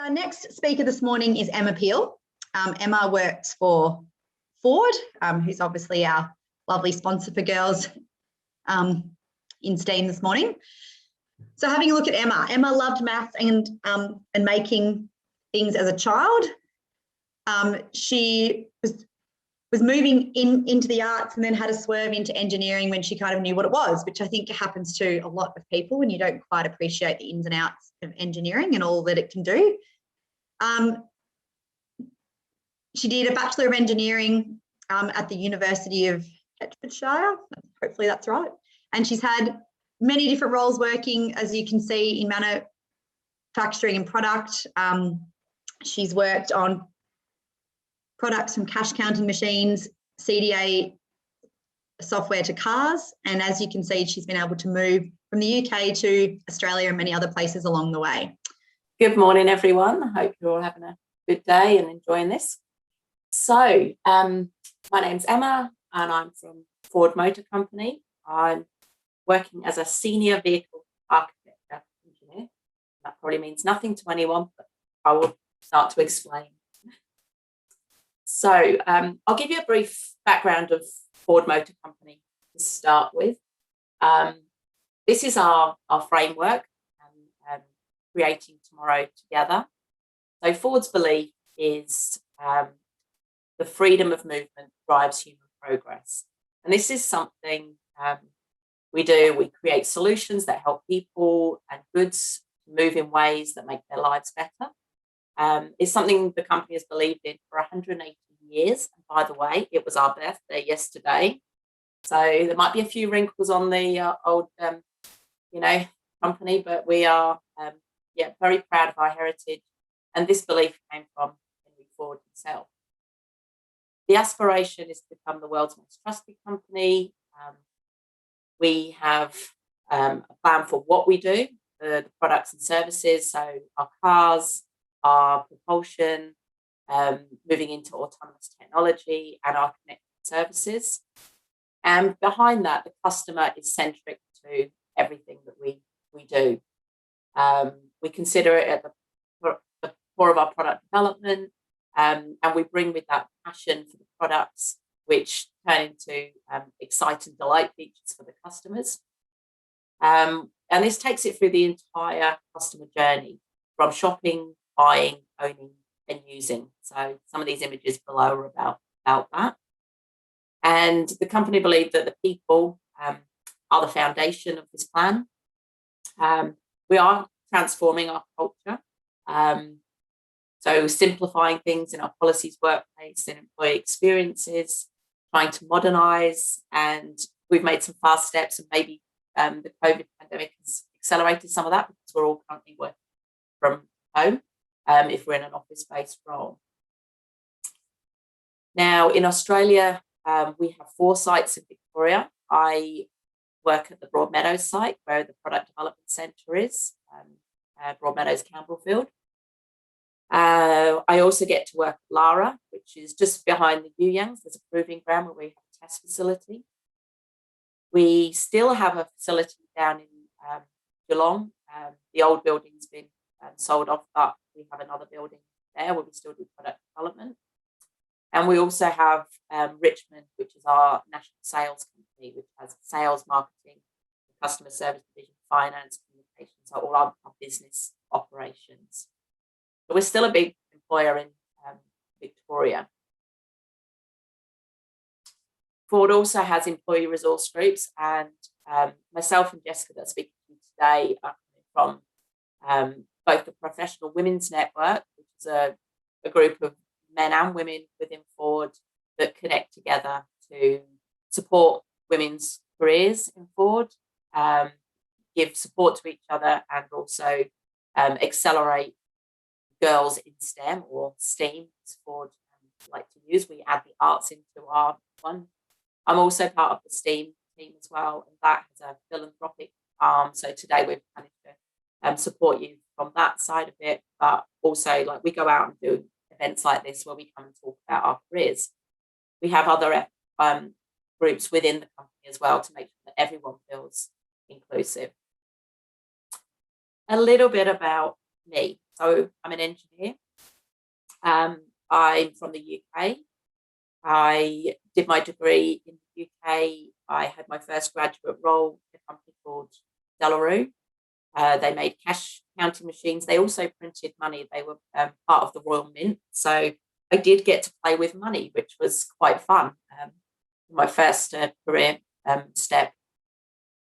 Our next speaker this morning is Emma Peel. Emma works for Ford, who's obviously our lovely sponsor for girls in STEAM this morning. So having a look at Emma. Emma loved maths and making things as a child. She was moving into the arts and then had a swerve into engineering when she kind of knew what it was, which I think happens to a lot of people when you don't quite appreciate the ins and outs of engineering and all that it can do. She did a Bachelor of Engineering at the University of Hertfordshire, hopefully that's right. And she's had many different roles working, as you can see, in manufacturing and product. She's worked on products from cash counting machines, CDA software to cars. And as you can see, she's been able to move from the UK to Australia and many other places along the way. Good morning, everyone. I hope you're all having a good day and enjoying this. So my name's Emma and I'm from Ford Motor Company. I'm working as a senior vehicle architecture engineer. That probably means nothing to anyone, but I will start to explain. So I'll give you a brief background of Ford Motor Company to start with. This is our framework, creating tomorrow together. So Ford's belief is the freedom of movement drives human progress. And this is something we do. We create solutions that help people and goods move in ways that make their lives better. It's something the company has believed in for 180 years. And by the way, it was our birthday yesterday. So there might be a few wrinkles on the old, company, but we are, very proud of our heritage. And this belief came from Henry Ford himself. The aspiration is to become the world's most trusted company. We have a plan for what we do, the products and services, so our cars, our propulsion, moving into autonomous technology and our connected services. And behind that, the customer is centric to everything that we do. We consider it at the core of our product development, and we bring with that passion for the products, which turn into excite and delight features for the customers. And this takes it through the entire customer journey, from shopping, buying, owning, and using. So some of these images below are about that. And the company believed that the people are the foundation of this plan. We are transforming our culture. So simplifying things in our policies, workplace, and employee experiences, trying to modernise, and we've made some fast steps, and maybe the COVID pandemic has accelerated some of that because we're all currently working from home if we're in an office-based role. Now, in Australia, we have 4 sites in Victoria. I work at the Broadmeadows site where the Product Development Centre is, Broadmeadows, Campbellfield. I also get to work at Lara, which is just behind the Yuyangs. There's a proving ground where we have a test facility. We still have a facility down in Geelong. The old building's been sold off, but we have another building there where we still do product development. And we also have Richmond, which is our national sales company, which has sales, marketing, customer service division, finance, communications, so all our business operations. But we're still a big employer in Victoria. Ford also has employee resource groups, and myself and Jessica that are speaking to you today are coming from both the Professional Women's Network, which is a group of men and women within Ford that connect together to support women's careers in Ford, give support to each other, and also accelerate girls in STEM, or STEAM, as Ford like to use. We add the arts into our one. I'm also part of the STEAM team as well, and that has a philanthropic arm. So today we've managed to support you from that side of it, but also we go out and do events like this where we come and talk about our careers. We have other groups within the company as well to make sure that everyone feels inclusive. A little bit about me. So I'm an engineer. I'm from the UK. I did my degree in the UK. I had my first graduate role in a company called De La Rue. They made cash counting machines. They also printed money. They were part of the Royal Mint. So I did get to play with money, which was quite fun. My first career step.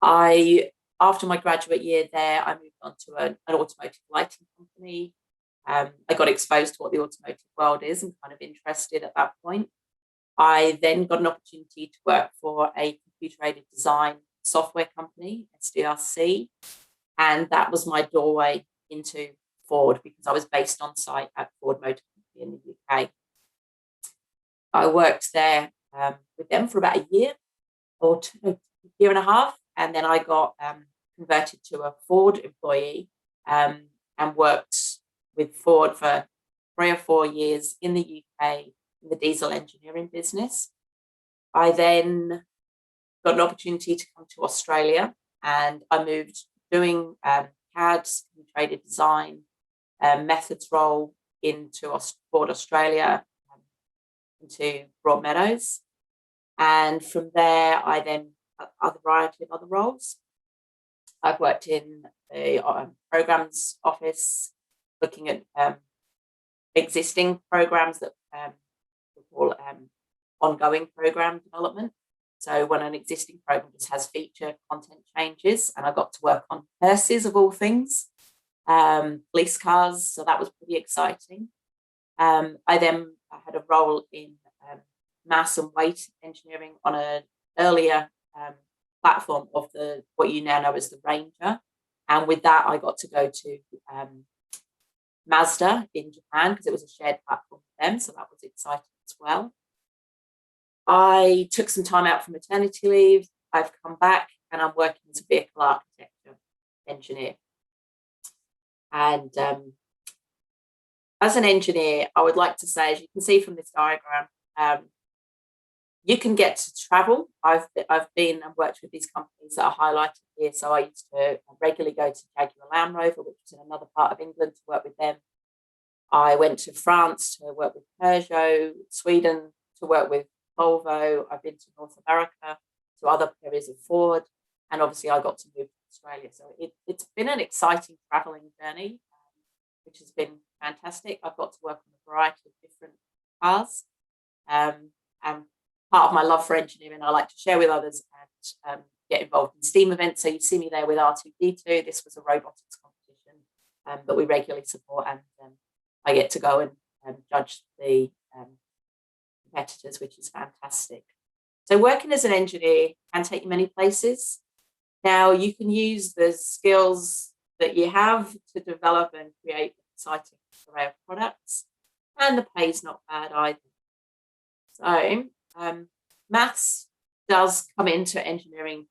After my graduate year there, I moved on to an automotive lighting company. I got exposed to what the automotive world is and kind of interested at that point. I then got an opportunity to work for a computer-aided design software company, SDRC, and that was my doorway into Ford because I was based on site at Ford Motor Company in the UK. I worked there with them for about a year or a year and a half, and then I got converted to a Ford employee and worked with Ford for 3 or 4 years in the UK in the diesel engineering business. I then got an opportunity to come to Australia, and I moved doing CAD, computer-aided design, methods role into Ford Australia, into Broadmeadows. And from there, I then had a variety of other roles. I've worked in the programs office, looking at existing programs that we call ongoing program development. So when an existing program just has feature content changes, and I got to work on hearses of all things, police cars, so that was pretty exciting. I then had a role in mass and weight engineering on an earlier platform of what you now know as the Ranger. And with that, I got to go to Mazda in Japan because it was a shared platform for them. So that was exciting as well. I took some time out for maternity leave. I've come back and I'm working as a vehicle architecture engineer. And as an engineer, I would like to say, as you can see from this diagram, you can get to travel. I've been and worked with these companies that are highlighted here. So I used to regularly go to Jaguar Land Rover, which is in another part of England, to work with them. I went to France to work with Peugeot, Sweden to work with Volvo. I've been to North America, to other areas of Ford, and obviously I got to move to Australia. So it's been an exciting traveling journey, which has been fantastic. I've got to work on a variety of different cars, and part of my love for engineering, I like to share with others and get involved in STEAM events. So you see me there with R2D2. This was a robotics competition that we regularly support, and I get to go and judge the competitors, which is fantastic. So working as an engineer can take you many places. Now you can use the skills that you have to develop and create an exciting array of products, and the pay's not bad either. So maths does come into engineering,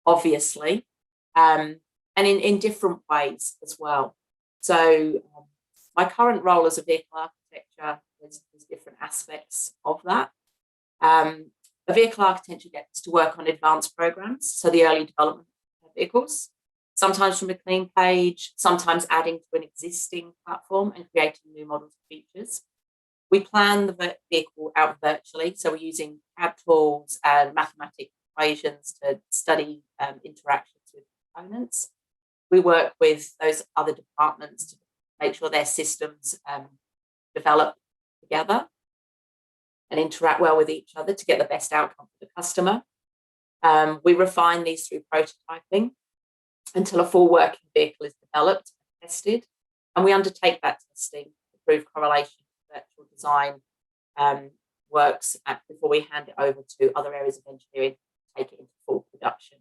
obviously, and in different ways as well. So my current role as a vehicle architecture, there's different aspects of that. A vehicle architecture gets to work on advanced programs, so the early development of vehicles, sometimes from a clean page, sometimes adding to an existing platform and creating new models and features. We plan the vehicle out virtually, so we're using CAD tools and mathematical equations to study interactions with components. We work with those other departments to make sure their systems develop together and interact well with each other to get the best outcome for the customer. We refine these through prototyping until a full working vehicle is developed and tested, and we undertake that testing to prove correlation to virtual design works before we hand it over to other areas of engineering to take it into full production.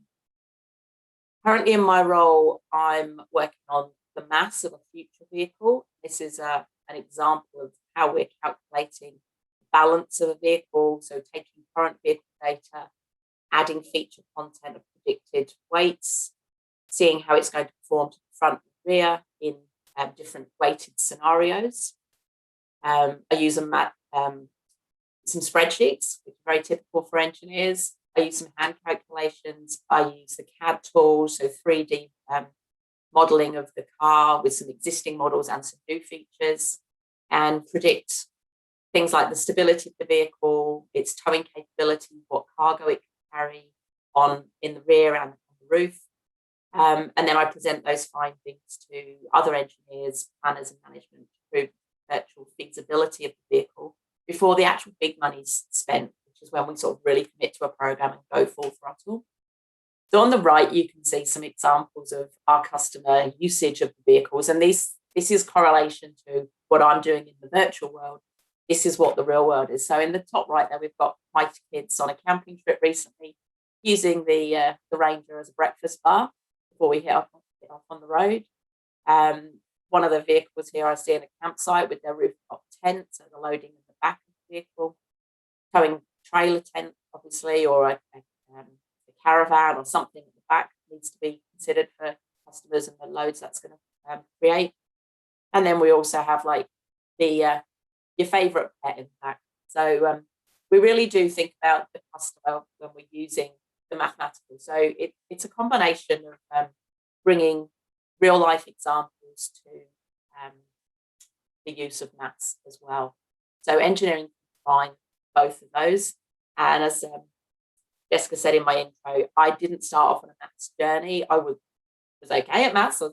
Currently in my role, I'm working on the mass of a future vehicle. This is an example of how we're calculating the balance of a vehicle, so taking current vehicle data, adding feature content of predicted weights, seeing how it's going to perform to the front and rear in different weighted scenarios. I use some spreadsheets, which are very typical for engineers. I use some hand calculations. I use the CAD tools, so 3D modelling of the car with some existing models and some new features, and predict things like the stability of the vehicle, its towing capability, what cargo it can carry in the rear and on the roof. And then I present those findings to other engineers, planners and management to prove the virtual feasibility of the vehicle before the actual big money's spent, which is when we sort of really commit to a program and go full throttle. So on the right, you can see some examples of our customer usage of the vehicles. And this is correlation to what I'm doing in the virtual world. This is what the real world is. So in the top right there, we've got my kids on a camping trip recently using the Ranger as a breakfast bar before we hit off on the road. One of the vehicles here I see in a campsite with their rooftop tent, so the loading in the back of the vehicle, towing trailer tent, obviously, or a caravan or something at the back needs to be considered for customers and the loads that's going to create. And then we also have like your favourite pet in fact. So we really do think about the customer when we're using the mathematical. So it's a combination of bringing real life examples to the use of maths as well. So engineering combine both of those. And as Jessica said in my intro, I didn't start off on a maths journey. I was okay at maths. I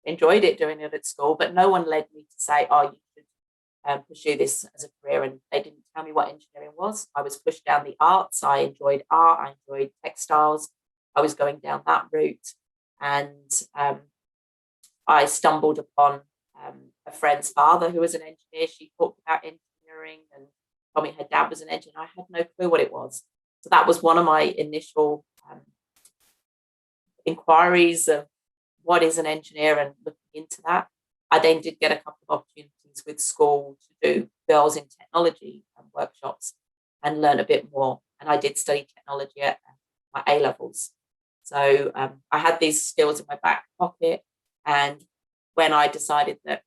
enjoyed it, doing it at school, but no one led me to say, oh, you should pursue this as a career. And they didn't tell me what engineering was. I was pushed down the arts. I enjoyed art. I enjoyed textiles. I was going down that route. And I stumbled upon a friend's father who was an engineer. She talked about engineering and told me her dad was an engineer. I had no clue what it was. So that was one of my initial inquiries of what is an engineer and looking into that. I then did get a couple of opportunities with school to do girls in technology workshops and learn a bit more. And I did study technology at my A-levels. So I had these skills in my back pocket. And when I decided that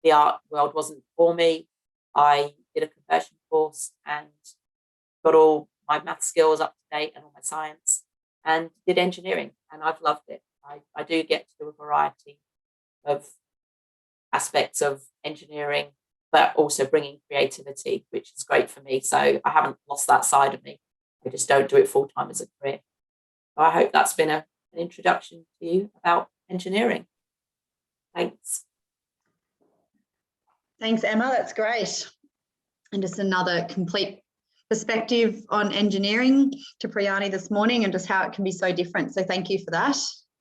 the art world wasn't for me, I did a conversion course and got all my math skills up to date and all my science and did engineering. And I've loved it. I do get to do a variety of aspects of engineering, but also bringing creativity, which is great for me. So I haven't lost that side of me. I just don't do it full time as a career. So I hope that's been an introduction to you about engineering. Thanks. Thanks, Emma. That's great. And just another complete perspective on engineering to Priyani this morning and just how it can be so different. So thank you for that.